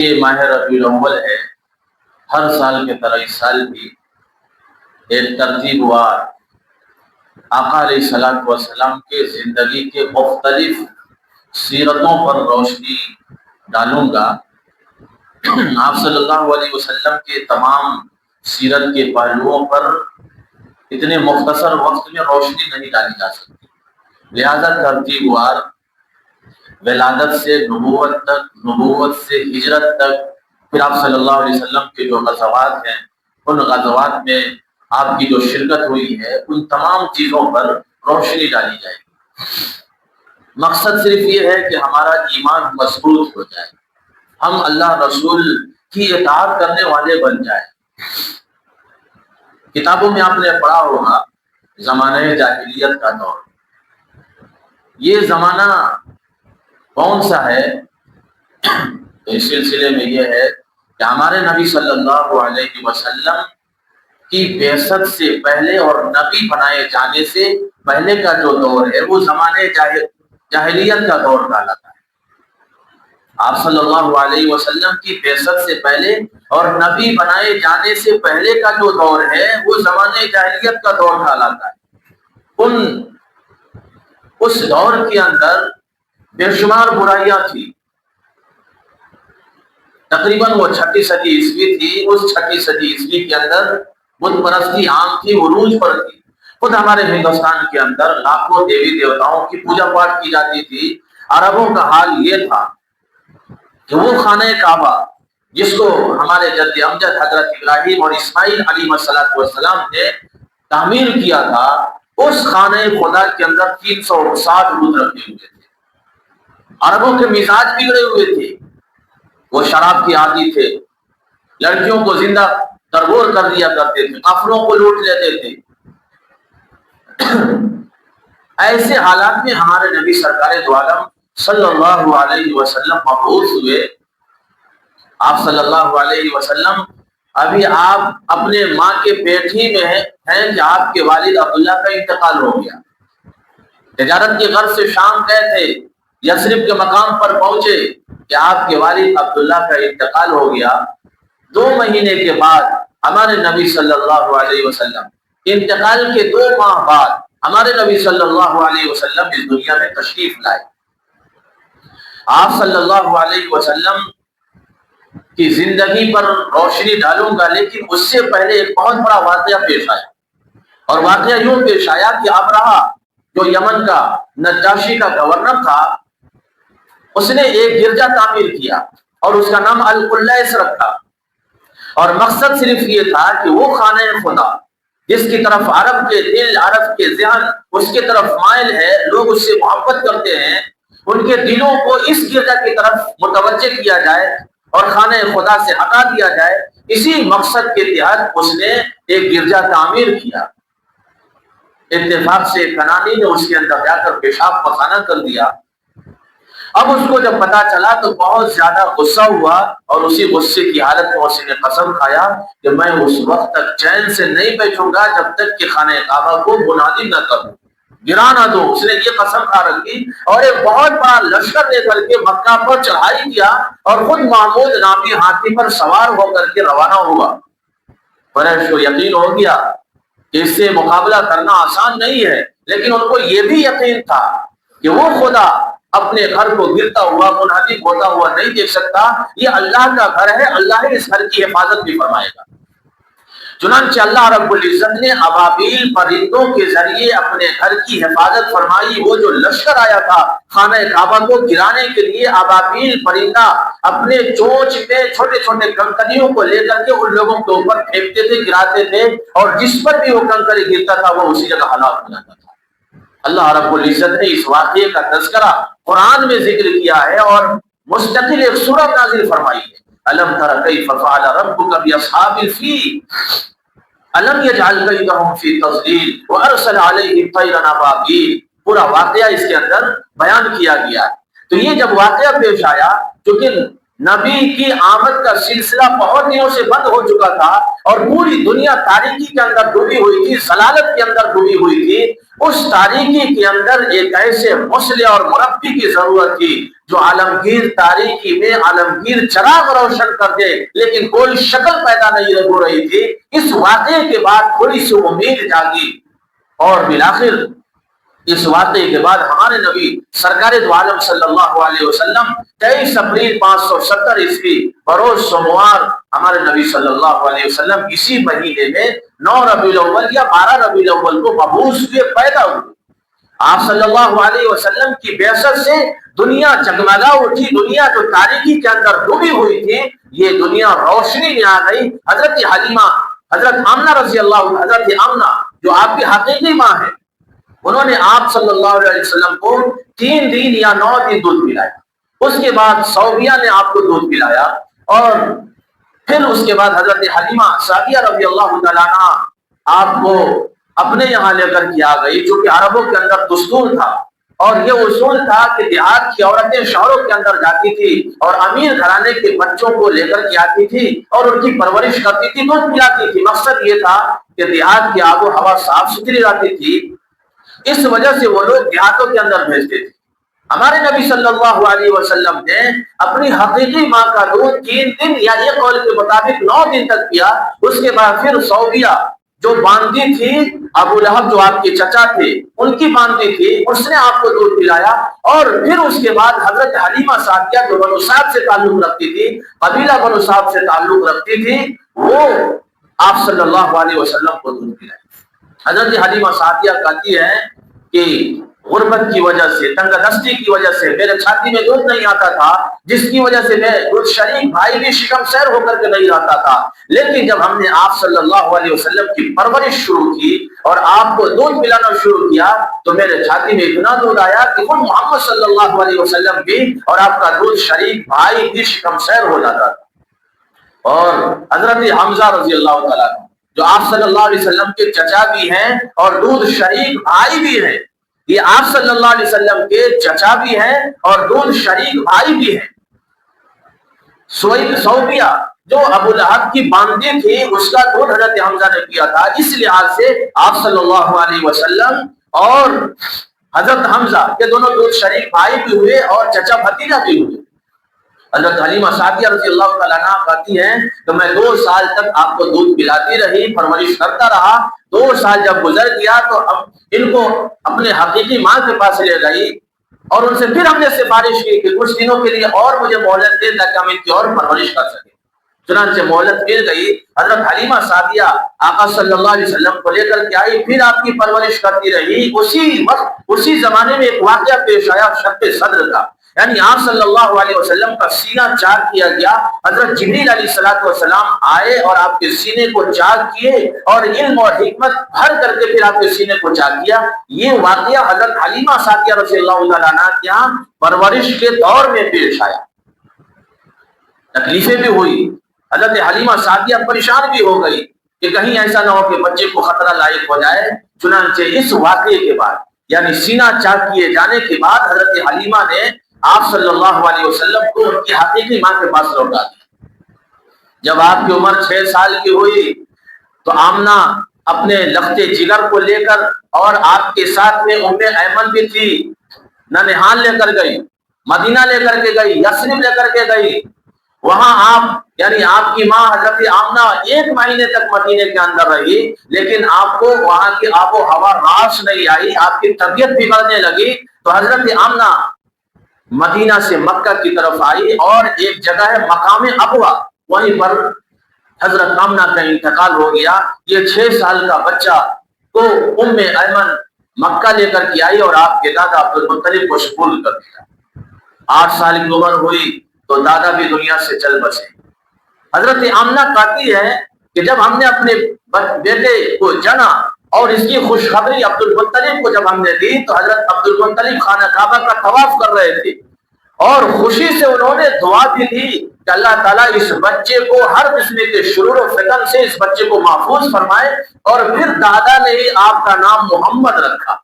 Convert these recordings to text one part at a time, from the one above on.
یہ ماہ ربیع الاول ہے، ہر سال کی طرح اس سال بھی ایک ترتیب وار آقا علیہ الصلوۃ والسلام کے زندگی کے مختلف سیرتوں پر روشنی ڈالوں گا۔ آپ صلی اللہ علیہ وسلم کے تمام سیرت کے پہلوؤں پر اتنے مختصر وقت میں روشنی نہیں ڈالی جا سکتی، لہذا ترتیب وار ولادت سے نبوت تک، نبوت سے ہجرت تک، پھر آپ صلی اللہ علیہ وسلم کے جو غزوات ہیں ان غزوات میں آپ کی جو شرکت ہوئی ہے ان تمام چیزوں پر روشنی ڈالی جائے گی۔ مقصد صرف یہ ہے کہ ہمارا ایمان مضبوط ہو جائے، ہم اللہ رسول کی اطاعت کرنے والے بن جائیں۔ کتابوں میں آپ نے پڑھا ہوگا زمانہ جاہلیت کا دور، یہ زمانہ کون سا ہے؟ اس سلسلے میں یہ ہے کہ ہمارے نبی صلی اللہ علیہ وسلم کی بعثت سے پہلے اور نبی بنائے جانے سے پہلے کا جو دور ہے وہ زمانے جاہلیت کا دور کہلاتا ہے۔ آپ صلی اللہ علیہ وسلم کی بعثت سے پہلے اور نبی بنائے جانے سے پہلے کا جو دور ہے وہ زمانے جاہلیت کا دور کہلاتا ہے۔ اس دور کے اندر بے شمار برائیاں تھی، تقریباً وہ 6 صدی عیسوی تھی۔ اس 6 صدی عیسوی کے اندر بت پرستی عام تھی، عروج پر تھی۔ خود ہمارے ہندوستان کے اندر لاکھوں دیوی دیوتاؤں کی پوجا پاٹ کی جاتی تھی۔ عربوں کا حال یہ تھا کہ وہ خانہ کعبہ جس کو ہمارے جد امجد حضرت ابراہیم اور اسماعیل علیہ السلام نے تعمیر کیا تھا، اس خانہ خدا کے اندر 360 بت رکھے ہوئے تھے۔ عربوں کے مزاج بگڑے ہوئے تھے، وہ شراب کے عادی تھے، لڑکیوں کو زندہ درگور کر دیا کرتے تھے، کافروں کو لوٹ لیتے تھے۔ ایسے حالات میں ہمارے نبی سرکار دو عالم صلی اللہ علیہ وسلم مبعوث ہوئے۔ آپ صلی اللہ علیہ وسلم ابھی آپ اپنے ماں کے پیٹ ہی میں ہیں کہ آپ کے والد عبداللہ کا انتقال ہو گیا۔ تجارت کی غرض سے شام گئے تھے، یثرب کے مقام پر پہنچے کہ آپ کے والد عبداللہ کا انتقال ہو گیا۔ 2 مہینے کے بعد ہمارے نبی صلی اللہ علیہ وسلم انتقال کے 2 ماہ بعد ہمارے نبی صلی اللہ علیہ وسلم اس دنیا میں تشریف لائے۔ آپ صلی اللہ علیہ وسلم کی زندگی پر روشنی ڈالوں گا، لیکن اس سے پہلے ایک بہت بڑا واقعہ پیش آیا، اور واقعہ یوں پیش آیا کہ ابرہہ جو یمن کا نجاشی کا گورنر تھا، اس نے ایک گرجا تعمیر کیا اور اس کا نام القلیس رکھا، اور مقصد صرف یہ تھا کہ وہ خانہ خدا جس کی طرف عرب کے دل، عرب کے ذہن اس کے طرف مائل ہے، لوگ اس سے محبت کرتے ہیں، ان کے دلوں کو اس گرجا کی طرف متوجہ کیا جائے اور خانہ خدا سے ہٹا دیا جائے۔ اسی مقصد کے تحت اس نے ایک گرجا تعمیر کیا۔ اتفاق سے کنانی نے اس کے اندر جا کر پیشاب پخانہ کر دیا۔ اب اس کو جب پتا چلا تو بہت زیادہ غصہ ہوا، اور اسی غصے کی حالت میں اس نے قسم کھایا کہ میں اس وقت تک چین سے نہیں بیٹھوں گا جب تک کہ خانہ کعبہ کو منہدم نہ کروں، گرا نہ دوں۔ اس نے یہ قسم کھا رکھی اور ایک بہت بڑا لشکر لے کر کے مکہ پر چڑھائی کیا، اور خود محمود نامی ہاتھی پر سوار ہو کر کے روانہ ہوا۔ قریش کو یقین ہو گیا کہ اس سے مقابلہ کرنا آسان نہیں ہے، لیکن ان کو یہ بھی یقین تھا کہ وہ خدا اپنے گھر کو گرتا ہوا، منہدم ہوتا ہوا نہیں دیکھ سکتا، یہ اللہ کا گھر ہے، اللہ ہی اس گھر کی حفاظت بھی فرمائے گا۔ چنانچہ اللہ رب العزت نے ابابیل پرندوں کے ذریعے اپنے گھر کی حفاظت فرمائی۔ وہ جو لشکر آیا تھا خانہ کعبہ کو گرانے کے لیے، ابابیل پرندہ اپنے چونچ میں چھوٹے چھوٹے کنکریوں کو لے کر کے ان لوگوں کے اوپر پھینکتے تھے، گراتے تھے، اور جس پر بھی وہ کنکری گرتا تھا وہ اسی جگہ ہلاک ہو جاتا تھا۔ اللہ رب العزت نے اس واقعے کا تذکرہ قرآن میں ذکر کیا ہے اور مستقل ایک سورۃ نازل فرمائی ہے۔ الم تر کیف فعل ربک باصحاب الفیل الم یجعل کیدہم فی تضلیل وارسل علیہم طیرا ابابیل۔ پورا واقعہ اس کے اندر بیان کیا گیا ہے۔ تو یہ جب واقعہ پیش آیا، چونکہ نبی کی آمد کا سلسلہ بہت دنوں سے بند ہو چکا تھا اور پوری دنیا تاریکی کے اندر ڈوبی ہوئی تھی، ضلالت کے اندر ڈوبی ہوئی تھی۔ اس تاریکی کے اندر ایک ایسے مصلح اور مربی کی ضرورت تھی جو عالمگیر تاریکی میں عالمگیر چراغ روشن کر دے، لیکن کوئی شکل پیدا نہیں ہو رہی تھی۔ اس واقعے کے بعد تھوڑی سی امید جاگی اور بالآخر اس واقعے کے بعد ہمارے نبی سرکار دو عالم صلی اللہ علیہ وسلم 23 اپریل 570 عیسوی بروز سوموار ہمارے نبی صلی اللہ علیہ وسلم اسی مہینے میں 9 ربیع الاول یا 12 ربیع الاول کو مبعوث ہوئے، پیدا ہوئے۔ آپ صلی اللہ علیہ وسلم کی بعثت سے دنیا جگمگا اٹھی، دنیا جو تاریکی کے اندر ڈوبی ہوئی تھی یہ دنیا روشنی میں آ گئی۔ حضرت حلیمہ، حضرت آمنہ رضی اللہ، حضرت آمنہ جو آپ کی حقیقی ماں ہے، انہوں نے آپ صلی اللہ علیہ وسلم کو 3 دن یا 9 دن دودھ پلایا۔ اس کے بعد صوبیہ نے آپ کو دودھ پلایا اور پھر اس کے بعد حضرت حلیمہ سعدیہ رضی اللہ تعالیٰ عنہ آپ کو اپنے یہاں لے کر کے آ گئی، جو کہ عربوں کے اندر دستور تھا اور یہ اصول تھا کہ دیہات کی عورتیں شہروں کے اندر جاتی تھی اور امیر گھرانے کے بچوں کو لے کر کے آتی تھی اور ان کی پرورش کرتی تھی، دودھ پلاتی تھی۔ مقصد یہ تھا کہ دیہات کی آب و ہوا صاف ستھری رہتی تھی، اس وجہ سے وہ لوگ دیہاتوں کے اندر بھیجتے تھے۔ ہمارے نبی صلی اللہ علیہ وسلم نے اپنی حقیقی ماں کا دودھ 3 دن یا ایک قول کے مطابق 9 دن تک پیا۔ اس کے بعد پھر صوبیہ جو باندھی تھی، ابو لہب جو آپ کے چچا تھے ان کی باندھی تھی، اس نے آپ کو دودھ پلایا۔ اور پھر اس کے بعد حضرت حلیمہ سعدیہ جو بنو سعد سے تعلق رکھتی تھی، قبیلہ بنو سعد سے تعلق رکھتی تھی، وہ آپ صلی اللہ علیہ وسلم کو دودھ پلائی۔ حضرت حلیمہ سعدیہ کہتی ہے کہ غربت کی وجہ سے، تنگ دستی کی وجہ سے میرے چھاتی میں دودھ نہیں آتا تھا، جس کی وجہ سے میں دودھ شریک بھائی بھی شکم سیر ہو کر کے نہیں رہتا تھا۔ لیکن جب ہم نے آپ صلی اللہ علیہ وسلم کی پرورش شروع کی اور آپ کو دودھ پلانا شروع کیا تو میرے چھاتی میں اتنا دودھ آیا کہ خود محمد صلی اللہ علیہ وسلم بھی اور آپ کا دودھ شریک بھائی بھی شکم سیر ہو جاتا تھا۔ اور حضرت حمزہ رضی اللہ تعالیٰ جو آپ صلی اللہ علیہ وسلم کے چچا بھی ہیں اور دودھ شریک بھائی بھی ہیں، یہ آپ صلی اللہ علیہ وسلم کے چچا بھی ہیں اور دودھ شریک بھائی بھی ہیں۔ صوبیہ جو ابو لہب کی باندھی تھی اس کا دودھ حضرت حمزہ نے پیا تھا، اس لحاظ سے آپ صلی اللہ علیہ وسلم اور حضرت حمزہ کے دونوں دودھ شریک بھائی بھی ہوئے اور چچا بھتیجا بھی ہوئے۔ حضرت حلیمہ سعدیہ رضی اللہ تعالیٰ عنہ کہتی ہیں کہ میں 2 سال تک آپ کو دودھ پلاتی رہی، پرورش کرتا رہا۔ 2 سال جب گزر گیا تو ان کو اپنے حقیقی ماں کے پاس لے گئی اور ان سے پھر ہم نے سفارش کی کہ کچھ دنوں کے لیے اور مجھے مہلت دے تاکہ ہم ان کی اور پرورش کر سکیں۔ چنانچہ مہلت مل گئی۔ حضرت حلیمہ سعدیہ آقا صلی اللہ علیہ وسلم کو لے کر کے آئی، پھر آپ کی پرورش کرتی رہی۔ اسی وقت اسی زمانے میں ایک واقعہ پیش آیا شق صدر کا، یعنی آپ صلی اللہ علیہ وسلم کا سینہ چاک کیا گیا۔ حضرت جبریل علیہ السلام آئے اور آپ کے سینے کو چاک کیے اور علم اور حکمت بھر کر کے پھر آپ کے سینے کو چاک کیا۔ یہ واقعہ حضرت حلیمہ سعدیہ رضی اللہ تعالیٰ عنہ کے یہاں پرورش کے دور میں پیش آیا۔ تکلیفیں بھی ہوئی، حضرت حلیمہ سعدیہ پریشان بھی ہو گئی کہ کہیں ایسا نہ ہو کہ بچے کو خطرہ لاحق ہو جائے۔ چنانچہ اس واقعے کے بعد یعنی سینہ چاک کیے جانے کے بعد حضرت حلیمہ نے آپ صلی اللہ علیہ وسلم کو ان کی حقیقی ماں کے پاس لوٹا دیا۔ جب آپ کی عمر 6 سال کی ہوئی تو آمنہ اپنے لخت جگر کو لے کر اور آپ کے ساتھ میں ام ایمن بھی تھی، ننہال لے کر گئی، مدینہ لے کر کے گئی، یثرب لے کر کے گئی۔ وہاں آپ یعنی آپ کی ماں حضرت آمنہ 1 مہینے تک مدینے کے اندر رہی، لیکن آپ کو وہاں کی آب و ہوا راس نہیں آئی، آپ کی طبیعت بگڑنے لگی۔ تو حضرت آمنہ مدینہ سے مکہ کی طرف آئی اور ایک جگہ ہے مقام ابوا، وہیں پر حضرت آمنہ کا انتقال ہو گیا۔ یہ 6 سال کا بچہ کو ام ایمن مکہ لے کر کے آئی اور آپ کے دادا عبد المطلب کو سپرد کر دیا۔ 8 سال کی عمر ہوئی تو دادا بھی دنیا سے چل بسے۔ حضرت آمنہ کہتی ہے کہ جب ہم نے اپنے بیٹے کو جنا اور اس کی خوشخبری عبد المطلب کو جب ہم نے دی تو حضرت عبد المطلب خانہ کعبہ کا طواف کر رہے تھے اور خوشی سے انہوں نے دعا بھی دی کہ اللہ تعالیٰ اس بچے کو ہر قسم کے شرور و فتن سے اس بچے کو محفوظ فرمائے۔ اور پھر دادا نے ہی آپ کا نام محمد رکھا۔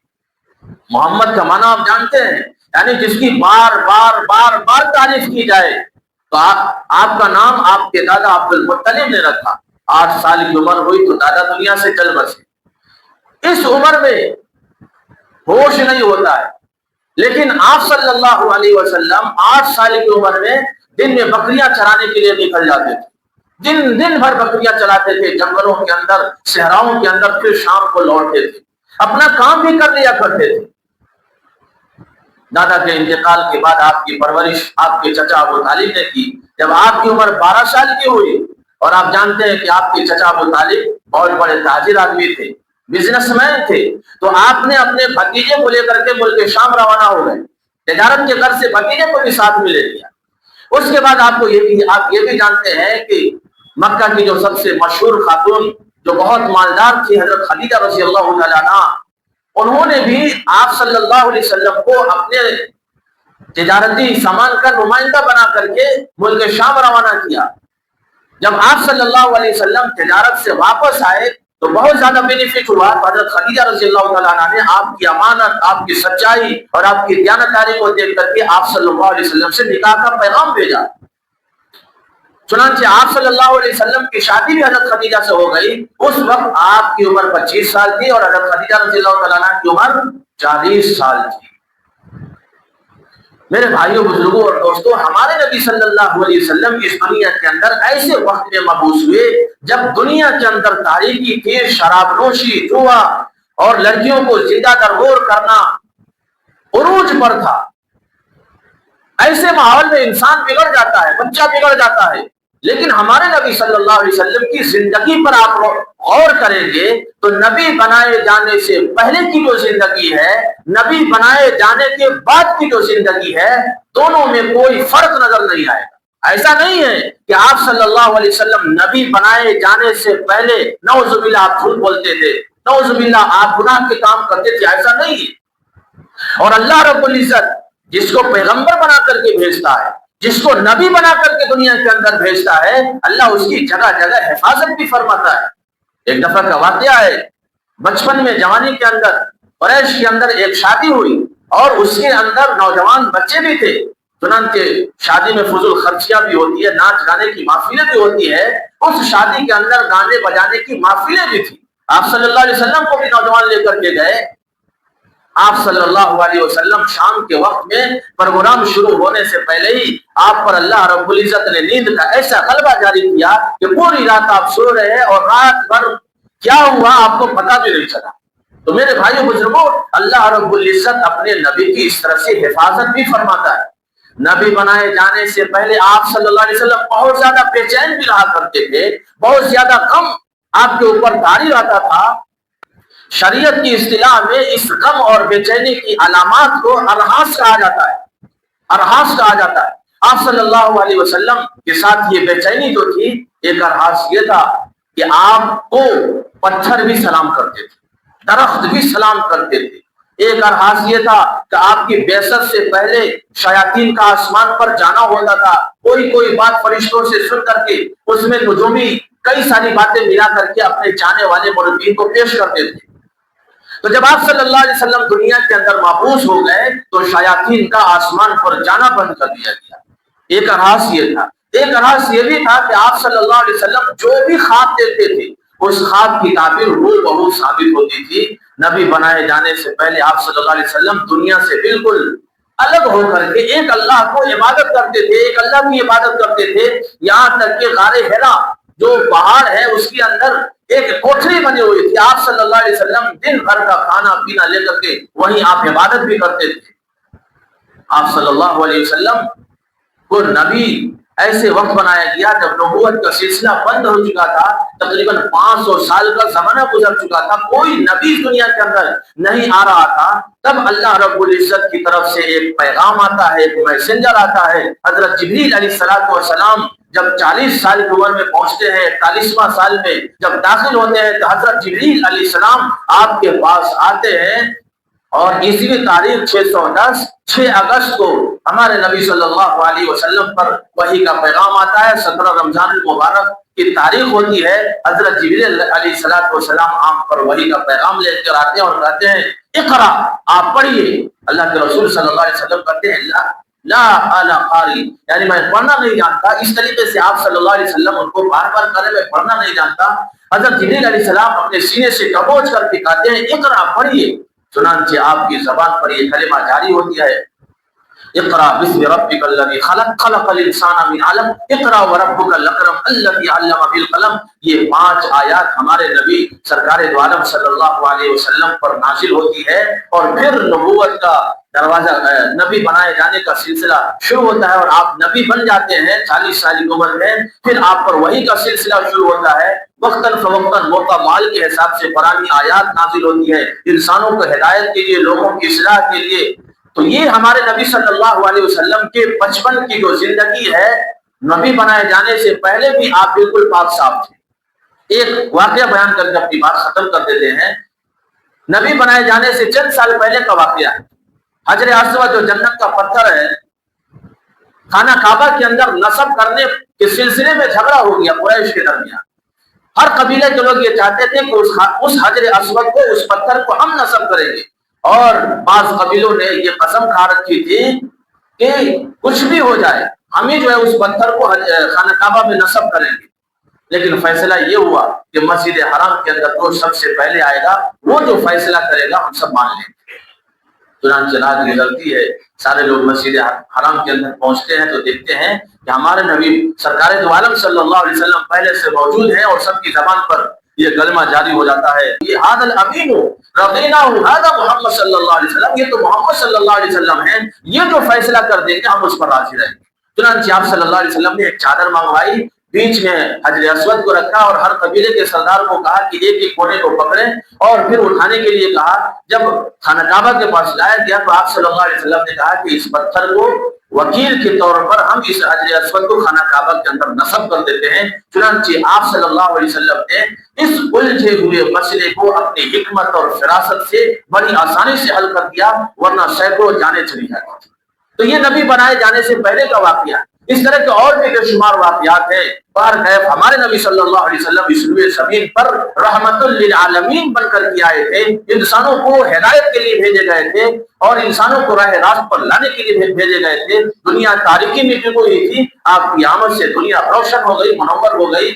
محمد کا معنی آپ جانتے ہیں، یعنی جس کی بار بار بار بار تعریف کی جائے۔ تو آپ کا نام آپ کے دادا عبد المطلب نے رکھا. 8 سال کی عمر ہوئی تو دادا دنیا سے چل بسے. اس عمر میں ہوش نہیں ہوتا ہے، لیکن آپ صلی اللہ علیہ وسلم 8 سال کی عمر میں دن میں بکریاں چرانے کے لیے نکل جاتے تھے. دن بھر بکریاں چلاتے تھے جنگلوں کے اندر، صحراؤں کے اندر، پھر شام کو لوٹتے تھے. اپنا کام بھی کر لیا کرتے تھے. دادا کے انتقال کے بعد آپ کی پرورش آپ کے چچا ابو طالب نے کی. جب آپ کی عمر 12 سال کی ہوئی، اور آپ جانتے ہیں کہ آپ کے چچا ابو طالب بہت بڑے تاجر آدمی تھے، بزنس مین تھے، تو آپ نے اپنے بھتیجے کو لے کر کے ملک شام روانہ ہو گئے. تجارت کے غرض سے بھتیجے کو بھی ساتھ میں لے لیا. اس کے بعد آپ یہ بھی جانتے ہیں کہ مکہ کی جو سب سے مشہور خاتون جو بہت مالدار تھی، حضرت خدیجہ رضی اللہ تعالیٰ عنہا، انہوں نے بھی آپ صلی اللہ علیہ وسلم کو اپنے تجارتی سامان کا نمائندہ بنا کر کے ملک شام روانہ کیا. جب آپ صلی اللہ علیہ وسلم تجارت سے واپس آئے تو بہت زیادہ بینیفٹ ہوا. حضرت خدیجہ رضی اللہ تعالیٰ عنہ نے آپ کی امانت، آپ کی سچائی اور آپ کی دیانتداری کو دیکھ کر کے آپ صلی اللہ علیہ وسلم سے نکاح کا پیغام بھیجا. چنانچہ آپ صلی اللہ علیہ وسلم کی شادی بھی حضرت خدیجہ سے ہو گئی. اس وقت آپ کی عمر 25 سال تھی اور حضرت خدیجہ رضی اللہ تعالیٰ عنہ کی عمر 40 سال تھی. میرے بھائیوں، بزرگوں اور دوستوں، ہمارے نبی صلی اللہ علیہ وسلم اس دنیا کے اندر ایسے وقت میں مبعوث ہوئے جب دنیا کے اندر تاریکی تھی، شراب نوشی، جوا اور لڑکیوں کو زندہ درگور کرنا عروج پر تھا. ایسے ماحول میں انسان بگڑ جاتا ہے، بچہ بگڑ جاتا ہے. لیکن ہمارے نبی صلی اللہ علیہ وسلم کی زندگی پر آپ غور کریں گے تو نبی بنائے جانے سے پہلے کی جو زندگی ہے، نبی بنائے جانے کے بعد کی جو زندگی ہے، دونوں میں کوئی فرق نظر نہیں آئے گا. ایسا نہیں ہے کہ آپ صلی اللہ علیہ وسلم نبی بنائے جانے سے پہلے نعوذ باللہ آپ جھوٹ بولتے تھے، نعوذ باللہ آپ گناہ کے کام کرتے تھے. ایسا نہیں ہے. اور اللہ رب العزت جس کو پیغمبر بنا کر کے بھیجتا ہے، جس کو نبی بنا کر کے دنیا کے اندر بھیجتا ہے، اللہ اس کی جگہ جگہ حفاظت بھی فرماتا ہے. ایک دفعہ کا واقعہ ہے، بچپن میں جوانی کے اندر قریش کے اندر ایک شادی ہوئی اور اس کے اندر نوجوان بچے بھی تھے. چنانچہ شادی میں فضول خرچیاں بھی ہوتی ہے، ناچ گانے کی محفلیں بھی ہوتی ہے. اس شادی کے اندر گانے بجانے کی محفلیں بھی تھی. آپ صلی اللہ علیہ وسلم کو بھی نوجوان لے کر کے گئے. آپ صلی اللہ علیہ وسلم شام کے وقت میں پروگرام شروع ہونے سے پہلے ہی آپ پر اللہ رب العزت نے نیند کا ایسا غلبہ جاری کیا کہ پوری رات آپ سو رہے اور رات بھر کیا ہوا آپ کو پتہ بھی نہیں چلا. تو میرے بھائیوں بزرگوں، اللہ رب العزت اپنے نبی کی اس طرح سے حفاظت بھی فرماتا ہے. نبی بنائے جانے سے پہلے آپ صلی اللہ علیہ وسلم بہت زیادہ بے چین بھی رہا کرتے تھے، بہت زیادہ غم آپ کے اوپر طاری رہتا تھا. شریعت کی اصطلاح میں اس غم اور بے چینی کی علامات کو ارہاس کہا جاتا ہے. ارہاس کہا جاتا ہے. آپ صلی اللہ علیہ وسلم کے ساتھ یہ بے چینی جو تھی، ایک ارہاس یہ تھا کہ آپ کو پتھر بھی سلام کرتے تھے، درخت بھی سلام کرتے تھے. ایک ارہاس یہ تھا کہ آپ کی بعثت سے پہلے شیاطین کا آسمان پر جانا ہوتا تھا. کوئی بات فرشتوں سے سن کر کے اس میں نجومی کئی ساری باتیں ملا کر کے اپنے چاہنے والے مربین کو پیش کرتے تھے. تو جب آپ صلی اللہ علیہ وسلم دنیا کے اندر مبعوث ہو گئے تو شیاطین کا آسمان پر جانا بند کر دیا گیا. ایک ارہاس یہ تھا. ایک ارہاس یہ بھی تھا کہ آپ صلی اللہ علیہ وسلم جو بھی خواب دیکھتے تھے اس خواب کی تعبیر ہو بہو ثابت ہوتی تھی. نبی بنائے جانے سے پہلے آپ صلی اللہ علیہ وسلم دنیا سے بالکل الگ ہو کر کے ایک اللہ کو عبادت کرتے تھے، ایک اللہ کی عبادت کرتے تھے. یہاں تک کہ غار حرا جو پہاڑ ہے اس کے اندر ایک کوٹھری بنی ہوئی تھی. آپ صلی اللہ علیہ وسلم دن بھر کا کھانا پینا لے کر کے وہیں آپ عبادت بھی کرتے تھے. آپ صلی اللہ علیہ وسلم کو نبی ایسے وقت بنایا گیا جب نبوت کا سلسلہ بند ہو چکا تھا. تقریباً 500 سال کا زمانہ گزر چکا تھا، کوئی نبی اس دنیا کے اندر نہیں آ رہا تھا. تب اللہ رب العزت کی طرف سے ایک پیغام آتا ہے، ایک میسنجر آتا ہے. حضرت جبریل علیہ السلام جب 40 سال کی عمر میں پہنچتے ہیں، 41واں سال میں جب داخل ہوتے ہیں تو حضرت جبریل علیہ السلام آپ کے پاس آتے ہیں. اور عیسوی تاریخ 610 6 اگست کو ہمارے نبی صلی اللہ علیہ وسلم پر وحی کا پیغام آتا ہے. 17 رمضان المبارک کی تاریخ ہوتی ہے. حضرت جبریل علیہ السلام آپ پر وحی کا پیغام لے کر آتے ہیں اور کہتے ہیں اقرا، آپ پڑھیے. اللہ کے رسول صلی اللہ علیہ وسلم کہتے ہیں اللہ لا اعلی قاری، یعنی میں پڑھنا نہیں جانتا. اس طریقے سے آپ صلی اللہ علیہ وسلم ان کو بار بار کرے میں پڑھنا نہیں جانتا. حضرت جبریل علیہ السلام اپنے سینے سے دبوچ کر کے کہتے ہیں اقرا پڑھیے. چنانچہ آپ کی زبان پر یہ کلمہ جاری ہوتی ہے، اقرا بسم ربک الذی خلق خلق الانسان من علق اقرا وربک الاکرم الذی علم بالقلم. یہ 5 آیات ہمارے نبی سرکار دو عالم صلی اللہ علیہ وسلم پر نازل ہوتی ہے، اور پھر نبوت کا دروازہ، نبی بنائے جانے کا سلسلہ شروع ہوتا ہے، اور آپ نبی بن جاتے ہیں 40 سال کی عمر میں. پھر آپ پر وحی کا سلسلہ شروع ہوتا ہے. وقتاً فوقتاً موقع مال کے حساب سے قرآنی آیات نازل ہوتی ہے انسانوں کو ہدایت کے لیے، لوگوں کی اصلاح کے لیے. تو یہ ہمارے نبی صلی اللہ علیہ وسلم کے بچپن کی جو زندگی ہے، نبی بنائے جانے سے پہلے بھی آپ بالکل پاک صاف تھے. ایک واقعہ بیان کر کے اپنی بات ختم کر دیتے ہیں. نبی بنائے جانے سے چند سال پہلے کا واقعہ ہے. حجر اسود جو جنت کا پتھر ہے، خانہ کعبہ کے اندر نصب کرنے کے سلسلے میں جھگڑا ہو گیا قریش کے درمیان. ہر قبیلے کے لوگ یہ چاہتے تھے کہ اس حجر اسود کو، اس پتھر کو ہم نصب کریں گے، اور بعض قبیلوں نے یہ قسم کھا رکھی تھی کہ کچھ بھی ہو جائے ہم ہی جو ہے اس پتھر کو خانہ کعبہ میں نصب کریں گے. لیکن فیصلہ یہ ہوا کہ مسجد حرام کے اندر جو سب سے پہلے آئے گا وہ جو فیصلہ کرے گا ہم سب مان لیں گے. چنانچہ رات گزرتی ہے، سارے لوگ مسجد حرام کے اندر پہنچتے ہیں تو دیکھتے ہیں کہ ہمارے نبی سرکار دو عالم صلی اللہ علیہ وسلم پہلے سے موجود ہیں، اور سب کی زبان پر یہ کلمہ جاری ہو جاتا ہے. یہ ھذا الامین رضینہ ھذا محمد صلی اللہ علیہ وسلم، یہ تو محمد صلی اللہ علیہ وسلم ہیں، یہ جو فیصلہ کر دیں گے ہم اس پر راضی رہیں گے. چنانچہ آپ صلی اللہ علیہ وسلم نے ایک چادر منگوائی، بیچ میں حجر اسود کو رکھا، اور ہر قبیلے کے سردار کو کہا کہ ایک ایک کونے کو پکڑیں، اور پھر اٹھانے کے لیے کہا. جب خانہ کعبہ کے پاس لایا گیا تو آپ صلی اللہ علیہ وسلم نے کہا کہ اس پتھر کو وکیل کے طور پر ہم اس حجر اسود کو خانہ کعبہ کے اندر نصب کر دیتے ہیں. چنانچہ آپ صلی اللہ علیہ وسلم نے اس الجھے ہوئے مسئلے کو اپنی حکمت اور فراست سے بڑی آسانی سے حل کر دیا، ورنہ سینکڑوں جانیں چلی جاتی تھیں. تو یہ نبی بنائے جانے سے پہلے کا واقعہ. اس طرح کے اور بھی بے شمار واقعات ہیں. ہمارے نبی صلی اللہ علیہ وسلم اس روئے زمین پر رحمت للعالمین بن کر کے آئے تھے، انسانوں کو ہدایت کے لیے بھیجے گئے تھے، اور انسانوں کو راہ راست پر لانے کے لیے بھیجے گئے تھے. دنیا تاریکی میں ڈوبی ہوئی تھی، آپ کی آمد سے دنیا روشن ہو گئی، منور ہو گئی.